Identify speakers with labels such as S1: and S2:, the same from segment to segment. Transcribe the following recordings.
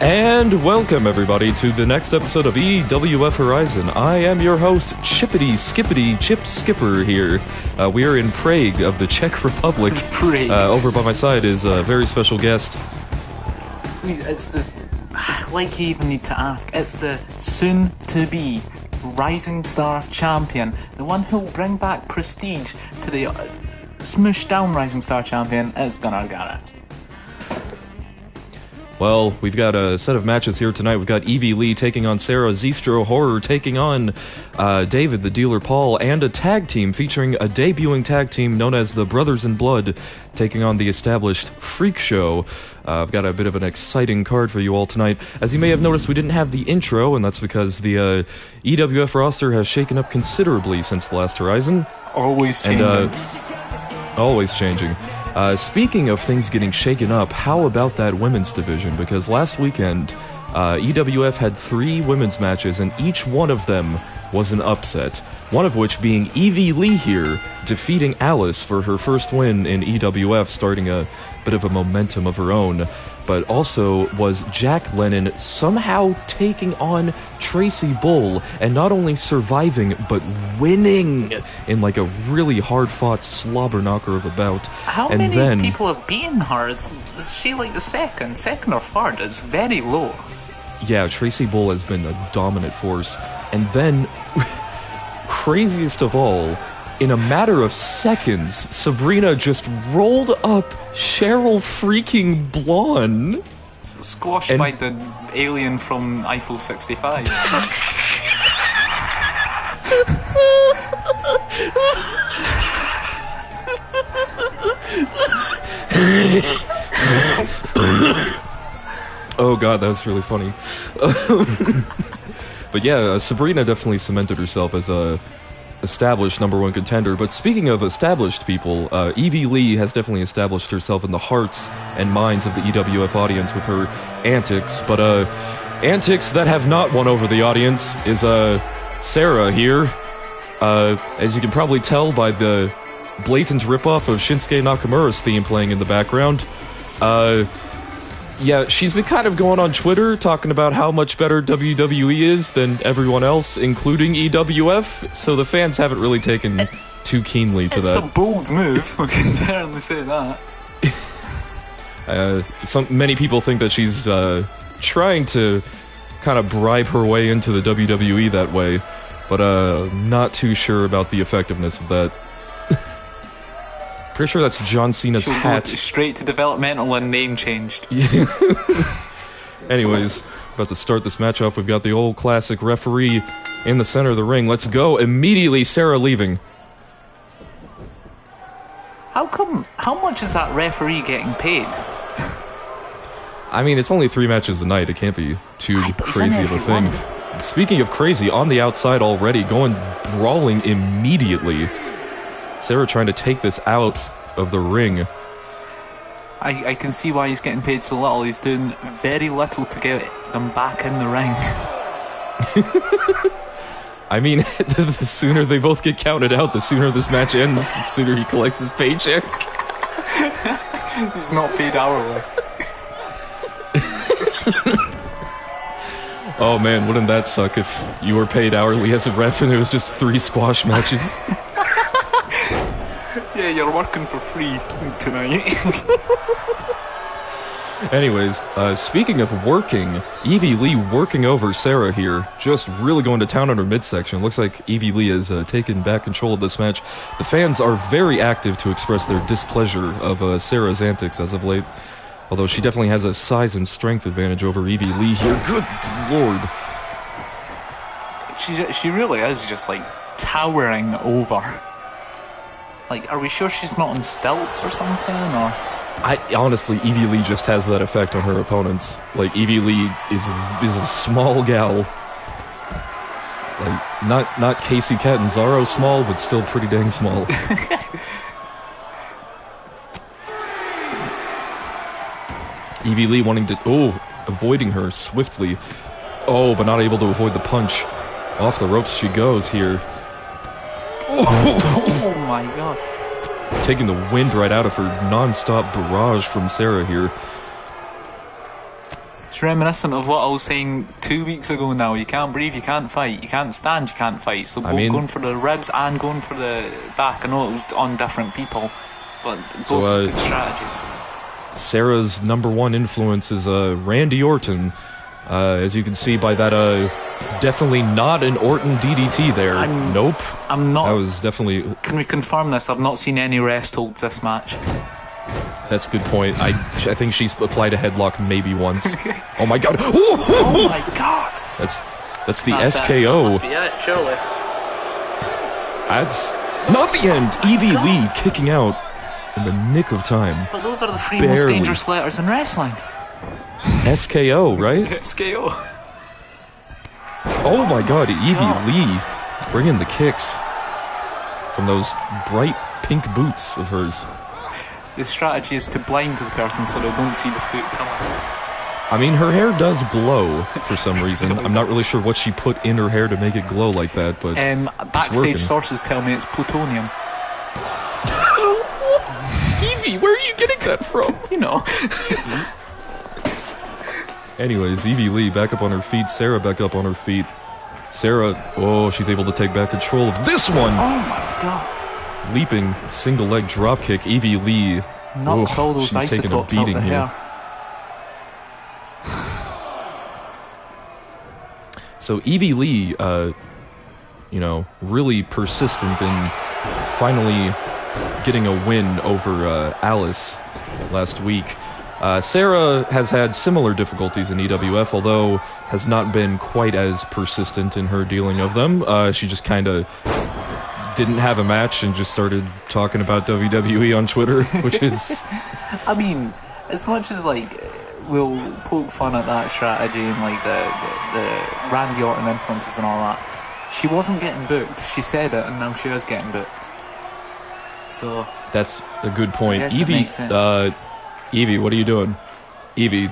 S1: And welcome, everybody, to the next episode of EWF Horizon. I am your host, Chippity Skippity Chip Skipper here. We are in Prague of the Czech Republic.
S2: Prague.
S1: Over by my side is a very special guest.
S2: Please, it's the... Like you even need to ask, it's the soon-to-be Rising Star Champion. The one who'll bring back prestige to the smooshed-down Rising Star Champion is Gunnar Garrett.
S1: Well, we've got a set of matches here tonight. We've got Evy Lee taking on Sarah, Stroh Horror taking on David the Dealer Paul, and a tag team featuring a debuting tag team known as the Brothers in Blood taking on the established Freak Show. I've got a bit of an exciting card for you all tonight. As you may have noticed, we didn't have the intro, and that's because the EWF roster has shaken up considerably since the last Horizon.
S2: Always changing.
S1: Always changing. Speaking of things getting shaken up, how about that women's division? Because last weekend, EWF had 3 women's matches, and each one of them was an upset. One of which being Evy Lee here, defeating Alice for her first win in EWF, starting a bit of a momentum of her own. But also was Jack Lennon somehow taking on Tracy Bull, and not only surviving, but winning in like a really hard-fought slobber knocker of a bout.
S2: How many people have beaten her? Is she like the second or third? It's very low.
S1: Yeah, Tracy Bull has been a dominant force. And then, craziest of all, in a matter of seconds, Sabrina just rolled up Cheryl freaking Blonde.
S2: Squashed by the alien from Eiffel 65.
S1: Oh god, that was really funny. But yeah, Sabrina definitely cemented herself as a established #1 contender. But speaking of established people, Evy Lee has definitely established herself in the hearts and minds of the EWF audience with her antics. But antics that have not won over the audience is Sarah here. As you can probably tell by the blatant ripoff of Shinsuke Nakamura's theme playing in the background. Yeah, she's been kind of going on Twitter talking about how much better WWE is than everyone else, including EWF, so the fans haven't really taken too keenly to that.
S2: It's a bold move, I can certainly say that.
S1: Many people think that she's trying to kind of bribe her way into the WWE that way, but not too sure about the effectiveness of that. Pretty sure that's John Cena's hat.
S2: Go straight to developmental and name changed.
S1: Yeah. Anyways, about to start this match off. We've got the old classic referee in the center of the ring. Let's go. Immediately, Sarah leaving.
S2: How much is that referee getting paid?
S1: I mean, it's only 3 matches a night. It can't be too crazy of a thing. Speaking of crazy, on the outside already, going brawling immediately. Sarah trying to take this out of the ring.
S2: I can see why he's getting paid so little. He's doing very little to get them back in the ring.
S1: I mean, the sooner they both get counted out, the sooner this match ends, the sooner he collects his paycheck.
S2: He's not paid hourly.
S1: Oh man, wouldn't that suck if you were paid hourly as a ref and it was just 3 squash matches?
S2: Yeah, you're working for free tonight.
S1: Anyways, speaking of working, Evy Lee working over Sarah here, just really going to town on her midsection. Looks like Evy Lee has taken back control of this match. The fans are very active to express their displeasure of Sarah's antics as of late, although she definitely has a size and strength advantage over Evy Lee here. Good lord.
S2: She really is just like towering over. Like, are we sure she's not on stilts or something, or...?
S1: Honestly, Evy Lee just has that effect on her opponents. Like, Evy Lee is a small gal. Like, not Casey Catanzaro small, but still pretty dang small. Evy Lee wanting to... avoiding her swiftly. But not able to avoid the punch. Off the ropes she goes here.
S2: Oh my god.
S1: Taking the wind right out of her non-stop barrage from Sarah here.
S2: It's reminiscent of what I was saying 2 weeks ago now. You can't breathe, you can't fight. You can't stand, you can't fight. So both going for the ribs and going for the back. I know it was on different people, but both good strategies.
S1: Sarah's number one influence is Randy Orton. As you can see by that, definitely not an Orton DDT there. Nope.
S2: I'm not.
S1: That was definitely...
S2: Can we confirm this? I've not seen any rest holds this match.
S1: That's a good point. I think she's applied a headlock maybe once. Oh my god!
S2: Oh my god!
S1: That's the SKO.
S2: That must be it, surely.
S1: That's not the end. Evy Lee kicking out in the nick of time.
S2: But those are the three most dangerous letters in wrestling.
S1: SKO, right?
S2: SKO.
S1: Oh my god, Evy Lee bringing the kicks from those bright pink boots of hers.
S2: The strategy is to blind the person so they don't see the foot coming.
S1: I mean, her hair does glow for some reason. I'm not really sure what she put in her hair to make it glow like that, but
S2: backstage sources tell me it's plutonium.
S1: Evie, where are you getting that from?
S2: You know.
S1: Anyways, Evy Lee back up on her feet. Sarah back up on her feet. Sarah, she's able to take back control of this one.
S2: Oh my god.
S1: Leaping single leg drop kick. Evy Lee.
S2: Knocked all those
S1: she's taking a
S2: isotopes out
S1: beating
S2: the
S1: here.
S2: hair.
S1: So Evy Lee, really persistent in finally getting a win over Alice last week. Sarah has had similar difficulties in EWF, although has not been quite as persistent in her dealing of them. She just kind of didn't have a match and just started talking about WWE on Twitter, which is...
S2: I mean, as much as, we'll poke fun at that strategy and, the Randy Orton influences and all that, she wasn't getting booked. She said it, and now she is getting booked. So...
S1: That's a good point.
S2: Evy,
S1: Evie, what are you doing? Evie.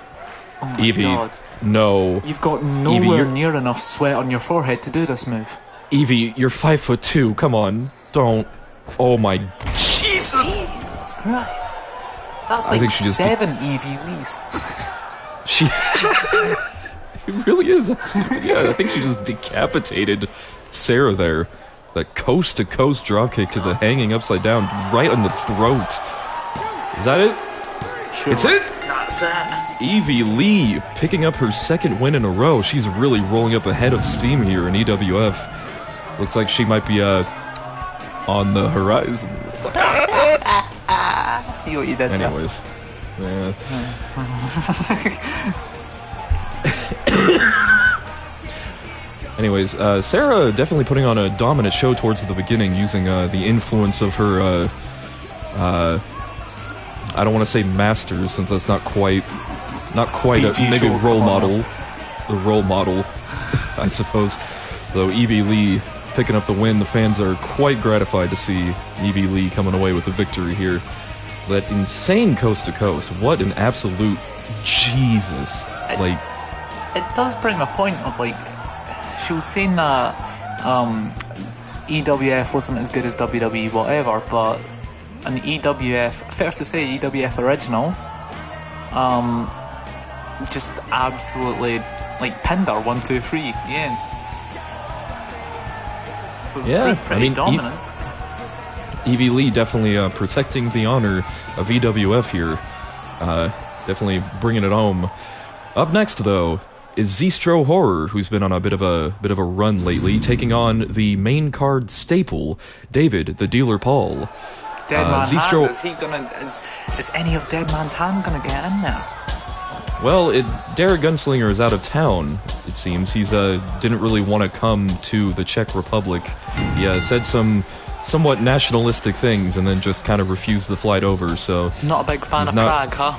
S2: Oh my
S1: Evie.
S2: god.
S1: No.
S2: You've got nowhere near enough sweat on your forehead to do this move.
S1: Evie, you're 5'2". Come on. Don't. Oh my. Jesus!
S2: Jesus Christ. That's
S1: I think she just
S2: 7 Evy Lees.
S1: She. It really is. Yeah, I think she just decapitated Sarah there. That coast to coast dropkick to the hanging upside down right on the throat. Is that it?
S2: Sure.
S1: It's it?
S2: That's it.
S1: Evy Lee picking up her second win in a row. She's really rolling up ahead of steam here in EWF. Looks like she might be on the horizon.
S2: See what you did there.
S1: Anyways. Yeah. Anyways, Sarah definitely putting on a dominant show towards the beginning, using the influence of her, I don't want to say masters, since that's not quite maybe role model, the role model, I suppose. Though Evy Lee picking up the win, the fans are quite gratified to see Evy Lee coming away with the victory here. That insane coast to coast, what an absolute Jesus!
S2: It does bring a point of she was saying that EWF wasn't as good as WWE, whatever, but an EWF, fair to say, EWF original, just absolutely pinned her 1, 2, 3 at the end. So it's pretty dominant.
S1: Evy Lee definitely protecting the honor of EWF here. Definitely bringing it home. Up next, though, is Stroh Horror, who's been on a bit of a run lately, taking on the main card staple, David the Dealer Paul.
S2: Dead Man's Hand, is any of Dead Man's Hand gonna get in there?
S1: Well, Derek Gunslinger is out of town, it seems. He's didn't really want to come to the Czech Republic. He said some somewhat nationalistic things and then just kind of refused the flight over, so...
S2: Not a big fan of Prague, huh?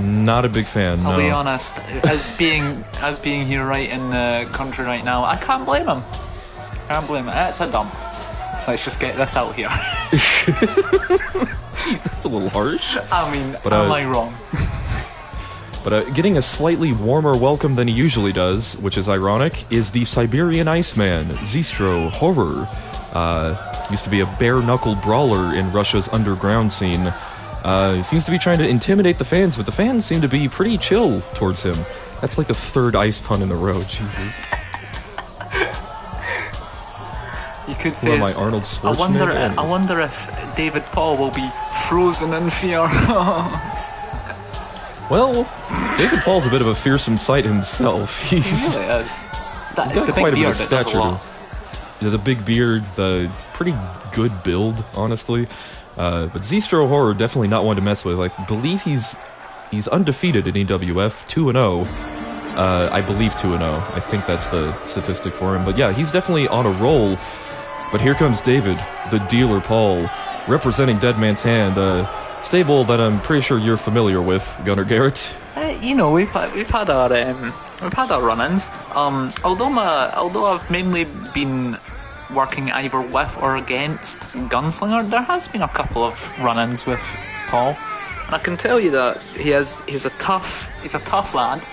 S1: Not a big fan, no.
S2: I'll be honest, as being here right in the country right now, I can't blame him. Can't blame it. It's a dump. Let's just get this out here.
S1: That's a little harsh.
S2: I mean, am I wrong?
S1: But getting a slightly warmer welcome than he usually does, which is ironic, is the Siberian Iceman, Stroh Horror. Used to be a bare-knuckle brawler in Russia's underground scene. He seems to be trying to intimidate the fans, but the fans seem to be pretty chill towards him. That's like the third ice pun in a row. Jesus.
S2: You could say,
S1: my Arnold Schwarzenegger?
S2: I wonder if David Paul will be frozen in fear.
S1: Well, David Paul's a bit of a fearsome sight himself. He's
S2: really is.
S1: He's
S2: It's
S1: got
S2: the
S1: quite
S2: big
S1: a bit
S2: beard
S1: of
S2: that does a
S1: stature.
S2: lot.
S1: Yeah, the big beard, the pretty good build, honestly. But Stroh Horror, definitely not one to mess with. I believe he's undefeated in EWF, 2-0. I believe 2-0. I think that's the statistic for him. But yeah, he's definitely on a roll. But here comes David, the Dealer Paul, representing Dead Man's Hand, a stable that I'm pretty sure you're familiar with, Gunnar Garrett.
S2: You know, we've had our run-ins. Although I've mainly been working either with or against Gunslinger, there has been a couple of run-ins with Paul, and I can tell you that he's a tough lad.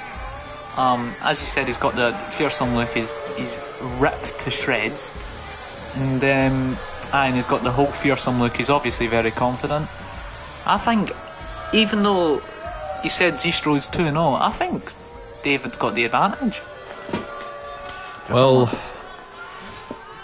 S2: As you said, he's got the fearsome look. He's ripped to shreds, and he's got the whole fearsome look. He's obviously very confident. I think, even though you said Stroh's 2-0, I think David's got the advantage.
S1: Well,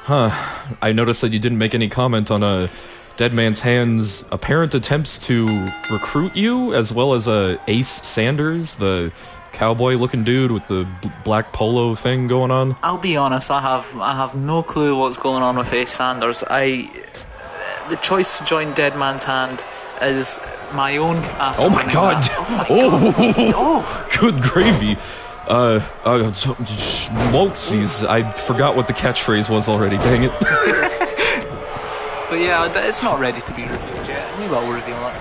S1: I noticed that you didn't make any comment on Dead Man's Hand's apparent attempts to recruit you, as well as Ace Sanders, the cowboy-looking dude with the black polo thing going on.
S2: I'll be honest, I have no clue what's going on with Ace Sanders. The choice to join Dead Man's Hand is my own.
S1: Oh my god! Oh, good gravy. Schmaltzies. I forgot what the catchphrase was already. Dang it.
S2: But yeah, it's not ready to be revealed yet. We will reveal it.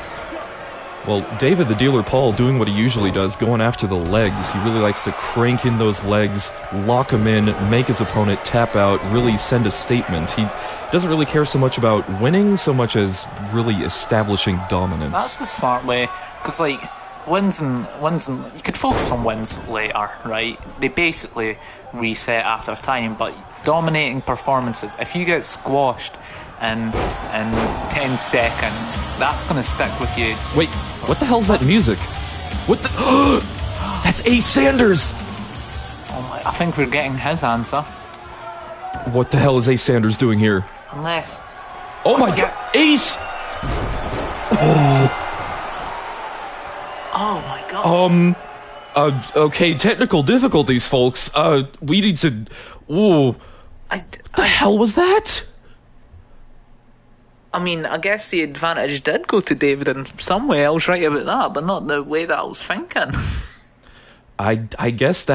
S1: Well, David the Dealer Paul doing what he usually does, going after the legs. He really likes to crank in those legs, lock him in, make his opponent tap out, really send a statement. He doesn't really care so much about winning so much as really establishing dominance.
S2: That's the smart way, because wins and you could focus on wins later, right? They basically reset after time, but dominating performances, if you get squashed in 10 seconds, that's going to stick with you.
S1: Wait, what the hell's that music? What the... That's Ace Sanders!
S2: Oh my, I think we're getting his answer.
S1: What the hell is Ace Sanders doing here?
S2: Unless...
S1: Oh my god! Ace!
S2: Oh my god.
S1: Okay, technical difficulties, folks. We need to... Ooh. What the hell was that?
S2: I mean, I guess the advantage did go to David in some way. I was right about that, but not the way that I was thinking.
S1: I guess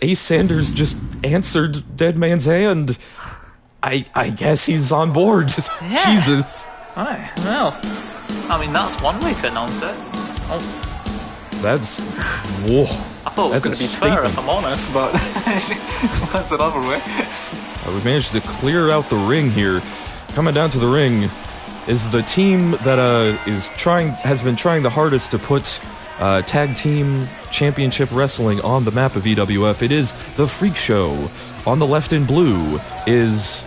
S1: Ace Sanders just answered Dead Man's Hand. I guess he's on board.
S2: Yeah.
S1: Jesus.
S2: Alright, well, I mean, that's one way to announce it. Oh.
S1: That's... Whoa.
S2: I thought it was going to be Twitter, if I'm honest, but that's another way.
S1: We managed to clear out the ring here. Coming down to the ring is the team that has been trying the hardest to put tag team championship wrestling on the map of EWF. It is the Freak Show. On the left in blue is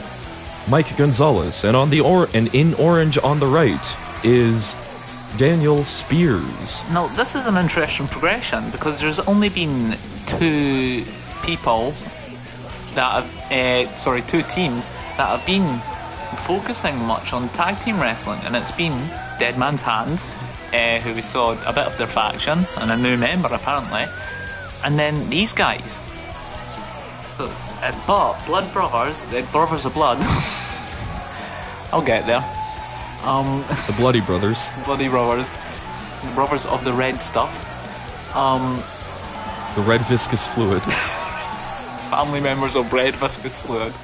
S1: Mike Gonzalez, and in orange on the right is Daniel Spears.
S2: Now, this is an interesting progression because there's only been two people that have, two teams that have been focusing much on tag team wrestling, and it's been Dead Man's Hand, who we saw a bit of their faction and a new member apparently, and then these guys. So it's but Blood Brothers, Brothers of Blood. I'll get there.
S1: The Bloody Brothers.
S2: Bloody Brothers, the Brothers of the Red Stuff.
S1: The Red Viscous Fluid.
S2: Family members of Red Viscous Fluid.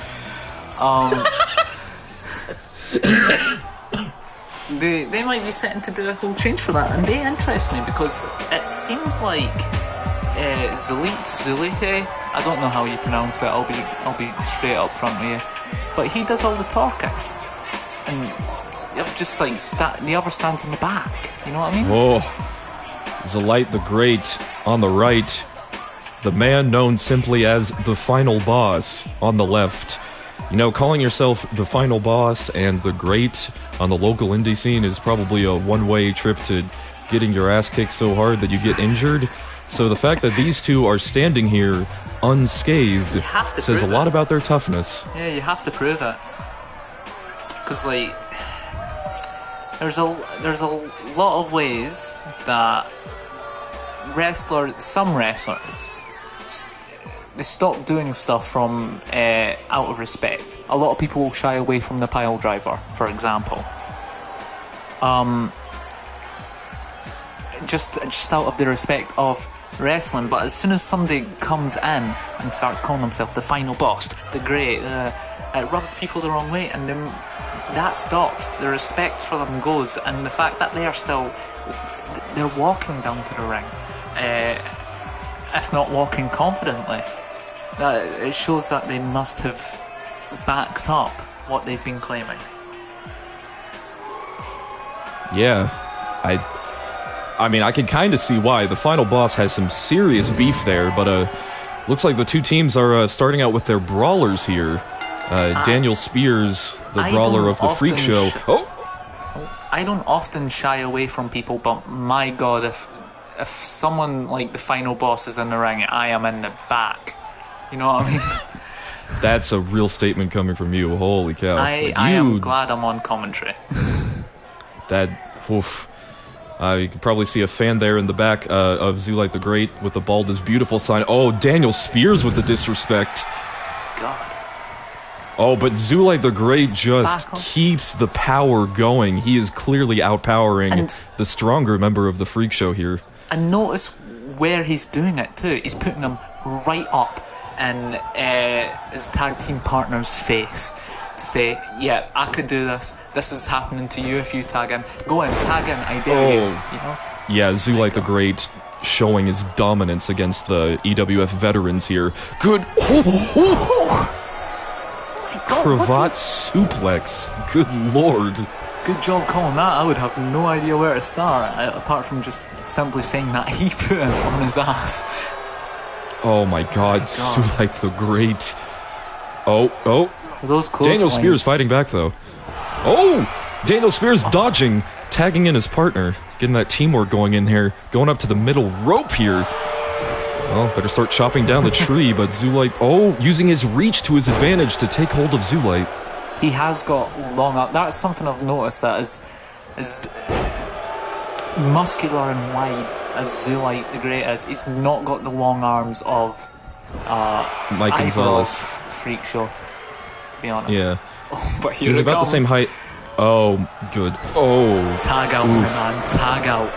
S2: They might be setting to do a whole change for that, and they interest me because it seems like Zelite, I don't know how you pronounce it. I'll be straight up front with you, but he does all the talking, and just like the other stands in the back. You know what I mean?
S1: Whoa, Zelite the Great on the right, the man known simply as the Final Boss on the left. You know, calling yourself the Final Boss and the Great on the local indie scene is probably a one-way trip to getting your ass kicked so hard that you get injured. So the fact that these two are standing here unscathed says a lot about their toughness.
S2: Yeah, you have to prove it. Because, like, there's a lot of ways that some wrestlers, they stop doing stuff from out of respect. A lot of people will shy away from the pile driver, for example. Just out of the respect of wrestling. But as soon as somebody comes in and starts calling himself the final boss, the great, it rubs people the wrong way, and then that stops. The respect for them goes, and the fact that they're walking down to the ring, if not walking confidently, it shows that they must have backed up what they've been claiming.
S1: Yeah, I mean, I can kind of see why. The final boss has some serious beef there, but looks like the two teams are starting out with their brawlers here. Daniel Spears, the brawler of the Freak Show.
S2: I don't often shy away from people, but my God, if someone like the final boss is in the ring, I am in the back. You know what I mean?
S1: That's a real statement coming from you. Holy cow.
S2: I am glad I'm on commentary.
S1: Oof. You can probably see a fan there in the back of Zulite the Great with the bald is beautiful sign. Oh, Daniel Spears with the disrespect.
S2: God.
S1: Oh, but Zulite the Great just keeps the power going. He is clearly outpowering the stronger member of the Freak Show here.
S2: And notice where he's doing it too. He's putting him right up in his tag team partner's face to say, yeah, I could do this. This is happening to you if you tag in. Go in, tag in, I dare you. You know?
S1: Yeah, Zulite the Great showing his dominance against the EWF veterans here. Good. Cravat suplex. Good lord.
S2: Good job calling that. I would have no idea where to start, apart from just simply saying that he put him on his ass.
S1: Oh my God, Zulite the Great. Oh.
S2: Those close
S1: Daniel
S2: lines.
S1: Spears fighting back though. Oh! Daniel Spears dodging, tagging in his partner, getting that teamwork going in here, going up to the middle rope here. Well, better start chopping down the tree, but Zulite, using his reach to his advantage to take hold of Zulite.
S2: He has got long up. That's something I've noticed, that is muscular and wide as Zulite the Great is. He's not got the long arms of
S1: Mike Gonzalez.
S2: Freak Show, to be honest.
S1: Yeah.
S2: But here
S1: he's about the same height. Oh, good. Oh.
S2: Tag out, my man. Tag out.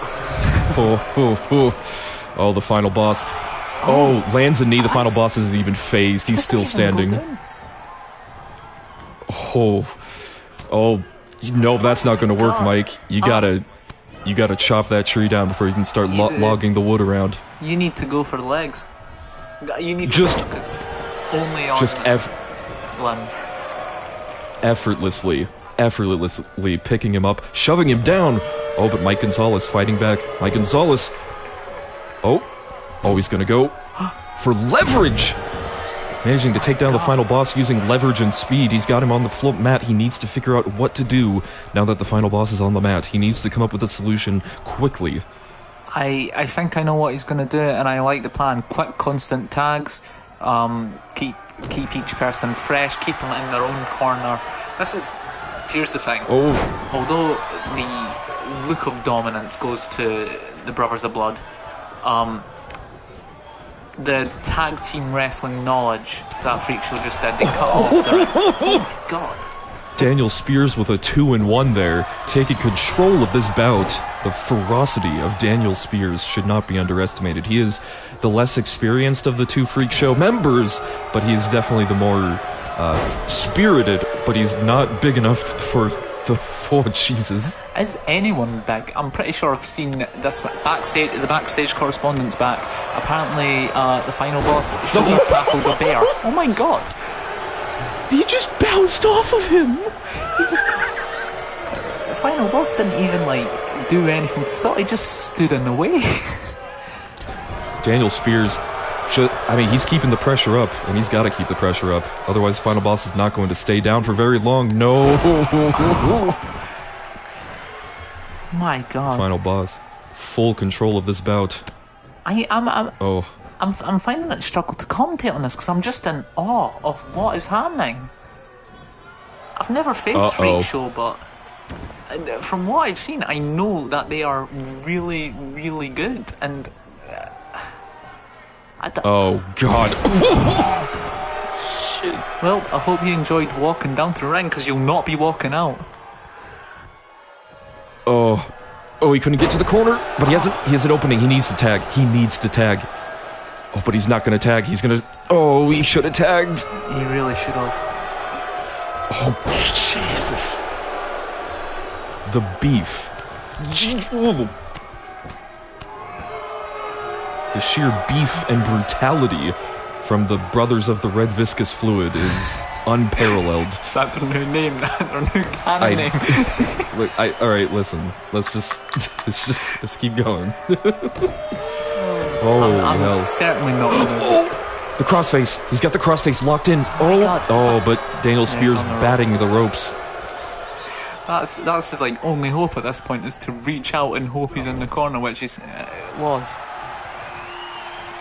S1: Oh, the final boss. Oh, lands a knee. The final boss isn't even phased. He's still standing. Oh, no, that's not going to work, Mike. You gotta chop that tree down before you can start logging the wood around.
S2: You need to go for the legs. You need to focus only on limbs.
S1: Effortlessly picking him up, shoving him down. Oh, but Mike Gonzalez fighting back. Mike Gonzalez. Oh, he's going to go for leverage. Managing to take down the final boss using leverage and speed. He's got him on the floor mat. He needs to figure out what to do now that the final boss is on the mat. He needs to come up with a solution quickly.
S2: I think I know what he's going to do, and I like the plan. Quick, constant tags. Keep each person fresh. Keep them in their own corner. Here's the thing. Although the look of dominance goes to the Brothers of Blood, the tag team wrestling knowledge that Freak Show just did, they cut off their... Oh my God.
S1: Daniel Spears with a 2-in-1 there, taking control of this bout. The ferocity of Daniel Spears should not be underestimated. He is the less experienced of the two Freak Show members, but he is definitely the more spirited, but he's not big enough for the... Oh, Jesus.
S2: Is anyone big? I'm pretty sure I've seen this backstage, the backstage correspondence back. Apparently, the final boss should have tackled a bear. Oh my God.
S1: He just bounced off of him.
S2: The final boss didn't even, do anything to stop. He just stood in the way.
S1: Daniel Spears, he's keeping the pressure up, and he's got to keep the pressure up. Otherwise, the final boss is not going to stay down for very long. No.
S2: My God.
S1: Final boss. Full control of this bout.
S2: I'm finding it struggle to commentate on this because I'm just in awe of what is happening. I've never faced Freak Show, but from what I've seen, I know that they are really, really good. And
S1: oh God!
S2: Shit. Well, I hope you enjoyed walking down to the ring because you'll not be walking out.
S1: Oh, he couldn't get to the corner, but he has an opening. He needs to tag. Oh, but he's not going to tag. He's going to... Oh, he should have tagged.
S2: He really should have.
S1: Oh, Jesus. The beef. The sheer beef and brutality from the Brothers of the Red Viscous Fluid is unparalleled.
S2: Is that their new name? Their new canon name?
S1: Look, alright, listen. Let's just keep going.
S2: I'm certainly not gonna...
S1: The crossface. He's got the crossface locked in. But Daniel Spears batting the ropes.
S2: That's his like only hope at this point, is to reach out and hope he's in the corner, which he was.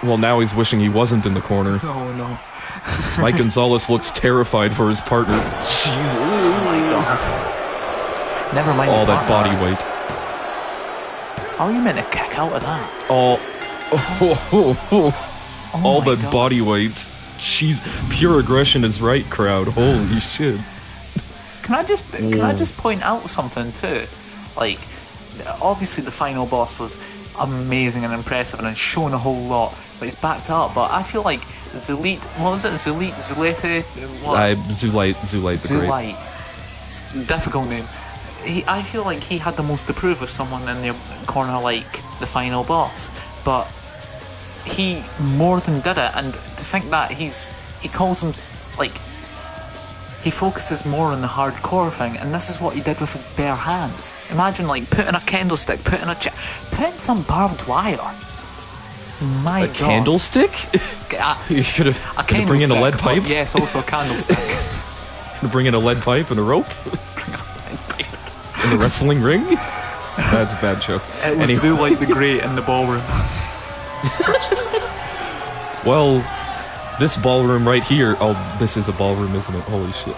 S1: Well, now he's wishing he wasn't in the corner.
S2: Oh no.
S1: Mike Gonzalez looks terrified for his partner.
S2: Jesus. Oh my God. Never mind.
S1: All that body weight.
S2: How are you meant to kick out of that?
S1: All that body weight. Jeez, pure aggression is right, crowd. Holy shit.
S2: Can I just point out something too? Like, obviously the final boss was amazing and impressive and has shown a whole lot, but he's backed up. But I feel like Zulite, what was it? Zulite?
S1: Zulite.
S2: It's a difficult name. I feel like he had the most to prove of someone in the corner like the final boss, but he more than did it. And to think that he calls him like, he focuses more on the hardcore thing, and this is what he did with his bare hands. Imagine like putting a candlestick, putting some barbed wire. My God.
S1: Candlestick? You could bring in a lead pipe.
S2: Yes, also a candlestick.
S1: Gonna bring in a lead pipe and a rope.
S2: Bring a lead pipe.
S1: In the wrestling ring. That's a bad joke.
S2: It was Zulite the Great in the ballroom.
S1: Well, this ballroom right here... Oh, this is a ballroom, isn't it? Holy shit.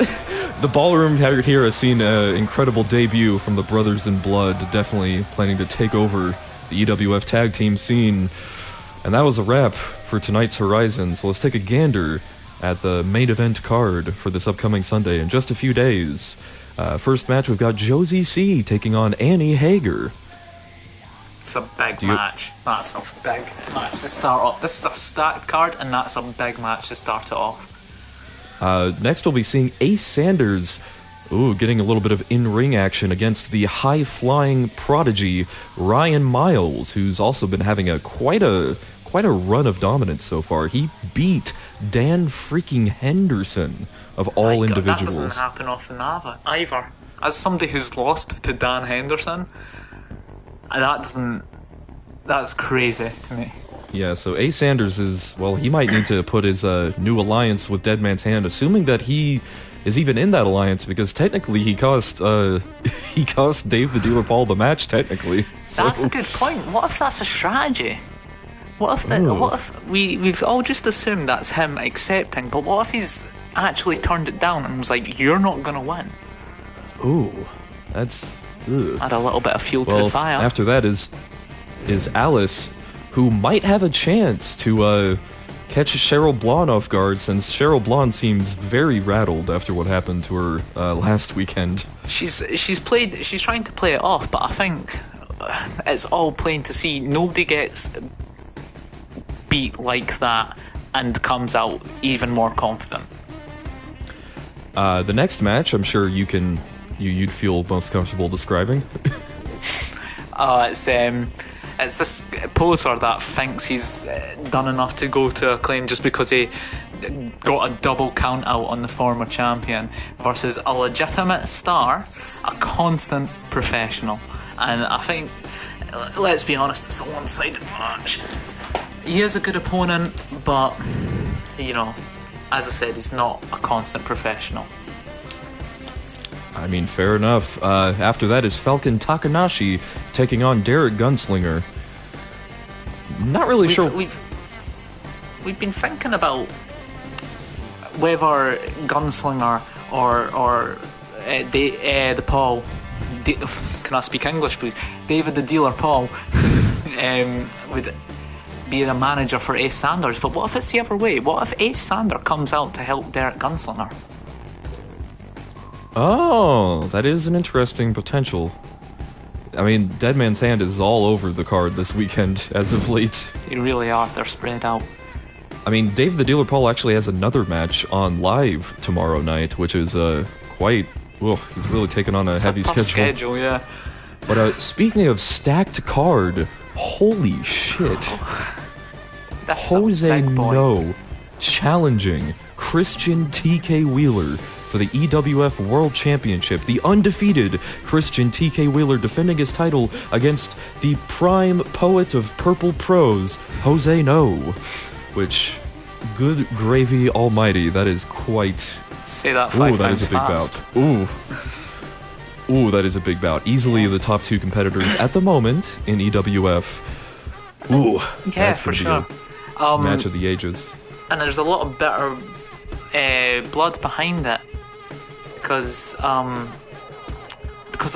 S1: The ballroom here has seen an incredible debut from the Brothers in Blood, definitely planning to take over the EWF tag team scene. And that was a wrap for tonight's Horizon, so let's take a gander at the main event card for this upcoming Sunday in just a few days. First match, we've got Josie C taking on Annie Hager.
S2: It's a big match. That's a big match to start off. This is a stacked card, and that's a big match to start it off.
S1: Next, we'll be seeing Ace Sanders, getting a little bit of in-ring action against the high-flying prodigy Ryan Miles, who's also been having quite a run of dominance so far. He beat Dan freaking Henderson of all individuals.
S2: That doesn't happen often either. As somebody who's lost to Dan Henderson, that's crazy to me.
S1: Yeah, so Ace Sanders he might need to put his new alliance with Dead Man's Hand, assuming that he is even in that alliance, because technically he cost Dave the Dealer Paul the match, technically. So.
S2: That's a good point. What if that's a strategy? What if we've all just assumed that's him accepting, but what if he's actually turned it down and was like, you're not gonna win?
S1: Ooh, that's...
S2: Add a little bit of fuel to the fire.
S1: After that is Alice, who might have a chance to catch Cheryl Blonde off guard, since Cheryl Blonde seems very rattled after what happened to her last weekend.
S2: She's trying to play it off, but I think it's all plain to see. Nobody gets beat like that and comes out even more confident.
S1: The next match, I'm sure you'd feel most comfortable describing.
S2: It's this poser that thinks he's done enough to go to Acclaim just because he got a double count out on the former champion, versus a legitimate star, a constant professional. And I think, let's be honest, it's a one-sided match. He is a good opponent, but, as I said, he's not a constant professional.
S1: I mean, fair enough. After that is Falcon Takanashi taking on Derek Gunslinger. Not really sure.
S2: We've been thinking about whether Gunslinger or the Paul. Can I speak English, please? David the Dealer Paul would be the manager for Ace Sanders. But what if it's the other way? What if Ace Sander comes out to help Derek Gunslinger?
S1: Oh, that is an interesting potential. I mean, Dead Man's Hand is all over the card this weekend as of late.
S2: They really are. They're spread out.
S1: I mean, Dave the Dealer Paul actually has another match on live tomorrow night, which is quite... he's really taken on a heavy schedule.
S2: Yeah.
S1: But speaking of stacked card, holy shit.
S2: That's
S1: Jose No challenging Christian TK Wheeler for the EWF World Championship. The undefeated Christian TK Wheeler defending his title against the prime poet of purple prose, Jose No. Which, good gravy almighty, that is quite...
S2: Say that 5 times fast.
S1: That is a big bout. Ooh, that is a big bout. Easily the top 2 competitors at the moment in EWF. Ooh,
S2: yeah,
S1: that's
S2: for
S1: gonna
S2: sure.
S1: Be a match of the ages.
S2: And there's a lot of bitter blood behind it because of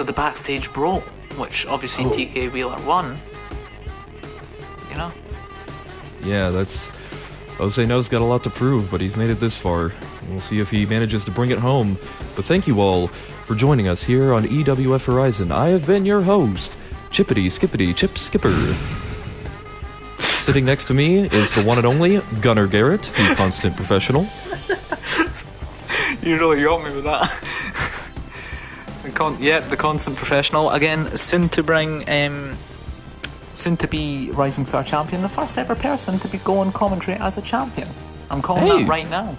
S2: the backstage brawl, which obviously TK Wheeler won. You know. Yeah,
S1: that's... Jose No's got a lot to prove, but he's made it this far. We'll see if he manages to bring it home. But thank you all for joining us here on EWF Horizon. I have been your host, Chippity Skippity Chip Skipper. Sitting next to me is the one and only Gunnar Garrett, the constant professional.
S2: You really got me with that. The constant professional. Again, soon to be Rising Star champion, the first ever person to be going commentary as a champion. I'm calling that right now.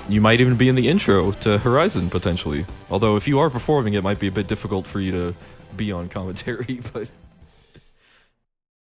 S1: You might even be in the intro to Horizon, potentially. Although if you are performing, it might be a bit difficult for you to be on commentary, but...